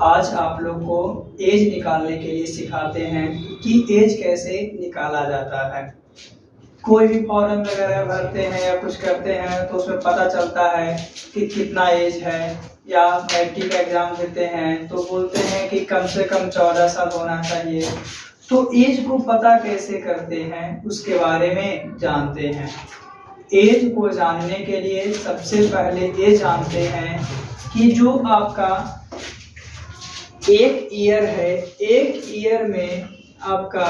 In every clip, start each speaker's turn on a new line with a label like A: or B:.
A: आज आप लोग को एज निकालने के लिए सिखाते हैं कि एज कैसे निकाला जाता है। कोई भी फॉर्म वगैरह भरते हैं या कुछ करते हैं तो उसमें पता चलता है कि कितना एज है, या मैट्रिक एग्जाम देते हैं तो बोलते हैं कि कम से कम 14 साल होना चाहिए। तो एज को पता कैसे करते हैं उसके बारे में जानते हैं। एज को जानने के लिए सबसे पहले ये जानते हैं कि जो आपका एक ईयर है, एक ईयर में आपका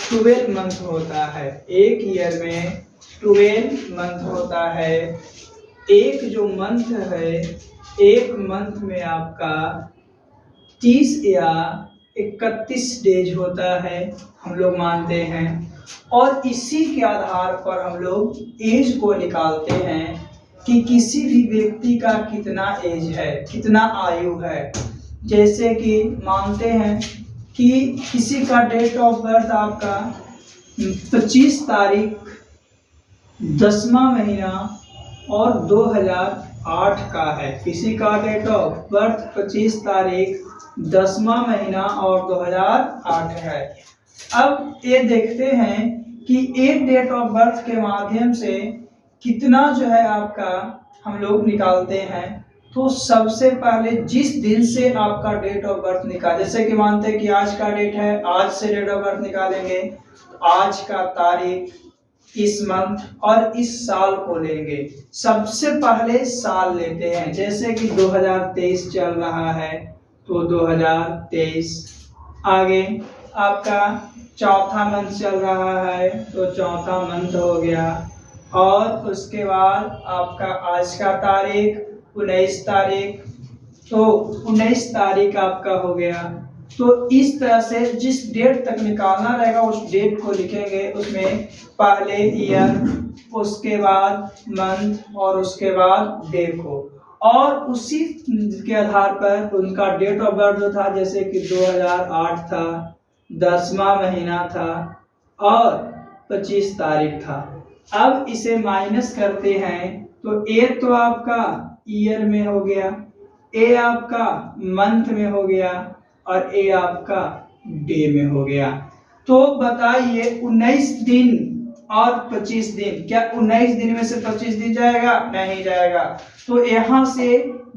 A: 12 मंथ होता है। एक ईयर में 12 मंथ होता है। एक जो मंथ है, एक मंथ में आपका 30 या 31 डेज होता है, हम लोग मानते हैं। और इसी के आधार पर हम लोग एज को निकालते हैं कि किसी भी व्यक्ति का कितना एज है, कितना आयु है। जैसे कि मानते हैं कि किसी का डेट ऑफ बर्थ आपका 25 तारीख 10वां महीना और 2008 का है। किसी का डेट ऑफ बर्थ 25 तारीख 10वां महीना और 2008 है। अब ये देखते हैं कि एक डेट ऑफ बर्थ के माध्यम से कितना जो है आपका हम लोग निकालते हैं। तो सबसे पहले जिस दिन से आपका डेट ऑफ बर्थ निकाल, जैसे कि मानते हैं कि आज का डेट है, आज से डेट ऑफ बर्थ निकालेंगे। आज का तारीख, इस मंथ और इस साल को लेंगे। सबसे पहले साल लेते हैं, जैसे कि 2023 चल रहा है तो 2023। आगे आपका चौथा मंथ चल रहा है तो चौथा मंथ हो गया। और उसके बाद आपका आज का तारीख 19 तारीख, तो 19 तारीख आपका हो गया। तो इस तरह से जिस डेट तक निकालना रहेगा उस डेट को लिखेंगे। उसमें पहले ईयर, उसके बाद मंथ और उसके बाद डे को, और उसी के आधार पर उनका डेट ऑफ बर्थ जो था, जैसे कि 2008 था, 10वां महीना था और 25 तारीख था। अब इसे माइनस करते हैं तो ए तो आपका ईयर में हो गया, ए आपका मंथ में हो गया और ए आपका डे में हो गया। तो बताइए 19 दिन और 25 दिन, क्या 19 दिन में से 25 दिन जाएगा? नहीं जाएगा। तो यहाँ से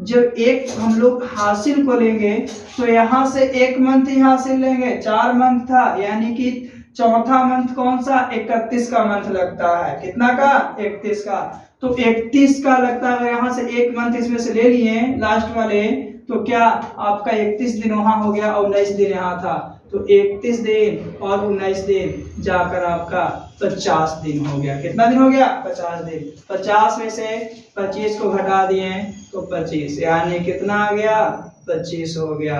A: जब एक हम लोग हासिल को लेंगे तो यहाँ से एक मंथ ही हासिल लेंगे। 4 मंथ था, यानी कि चौथा मंथ कौन सा? 31 का मंथ लगता है। कितना का? 31 का। तो 31 का लगता है, यहाँ से एक मंथ इसमें से ले लिए लास्ट वाले, तो क्या आपका 31 दिन वहां हो गया और 19 दिन यहाँ था। तो 31 दिन और 19 दिन जाकर आपका 50 दिन हो गया। कितना दिन हो गया? 50 दिन। 50 में से 25 को घटा दिए तो 25, यानी कितना आ गया? 25 हो गया।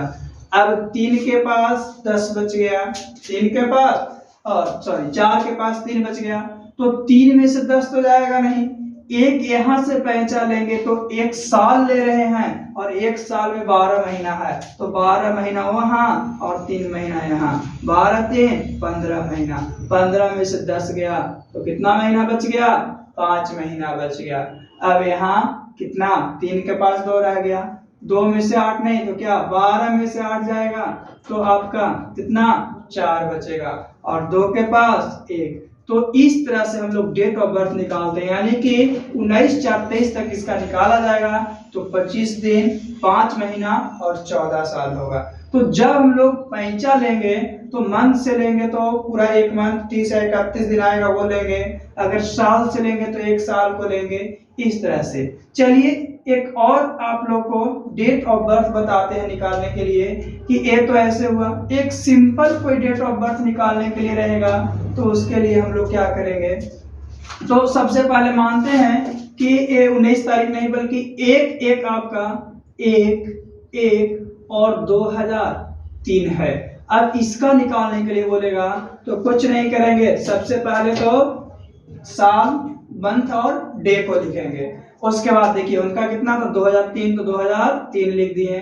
A: अब 3 के पास 10 बच गया, 3 के पास और 4 के पास 3 बच गया। तो 3 में से 10 तो जाएगा नहीं। एक यहाँ से पैंचा लेंगे तो एक साल ले रहे हैं और एक साल में 12 महीना है, तो 12 महीना वहाँ और 3 महीना यहाँ। 12 3 15 महीना। 15 में से 10 गया तो कितना महीना बच गया? 5 महीना बच गया। अब यहाँ कितना? 3 के पास 2 रह गया, 2 में से 8 नहीं तो क्या 12 में से 8 जाएगा, तो आपका कितना? 4 बचेगा और 2 के पास 1। तो इस तरह से हम लोग डेट ऑफ बर्थ निकालते हैं, यानी कि 19-4-23 तक इसका निकाला जाएगा तो 25 दिन, 5 महीना और 14 साल होगा। तो जब हम लोग पैंचा लेंगे तो मंथ से लेंगे तो पूरा एक मंथ 30 या 31 दिन आएगा, वो लेंगे। अगर साल से लेंगे तो एक साल को लेंगे। इस तरह से चलिए एक और आप लोग को डेट ऑफ बर्थ बताते हैं निकालने के लिए कि ये तो ऐसे हुआ। एक सिंपल कोई डेट ऑफ बर्थ निकालने के लिए रहेगा तो उसके लिए हम लोग क्या करेंगे, तो सबसे पहले मानते हैं कि ये 19 तारीख नहीं बल्कि एक आपका 1 और 2003 है। अब इसका निकालने के लिए बोलेगा तो कुछ नहीं करेंगे, सबसे पहले तो साल, मंथ और डे को लिखेंगे। उसके बाद देखिए उनका कितना था? 2003, तो 2003 लिख दिए।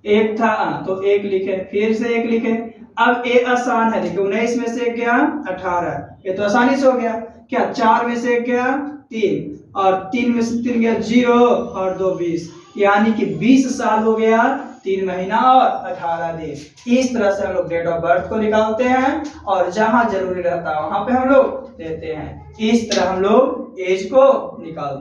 A: एक था तो 1 लिखे, फिर से 1 लिखे। अब ये आसान है, देखिए 19 में से क्या? 18, ये तो आसानी से हो गया। क्या 4 में से क्या? 3 और 3 में से 3 गया 0 और 2 20, यानी कि 20 साल हो गया 3 महीना और 18 दिन। इस तरह से हम लोग डेट ऑफ बर्थ को निकालते हैं और जहां जरूरी रहता है वहां पे हम लोग देते हैं। इस तरह हम लोग एज को निकालते हैं।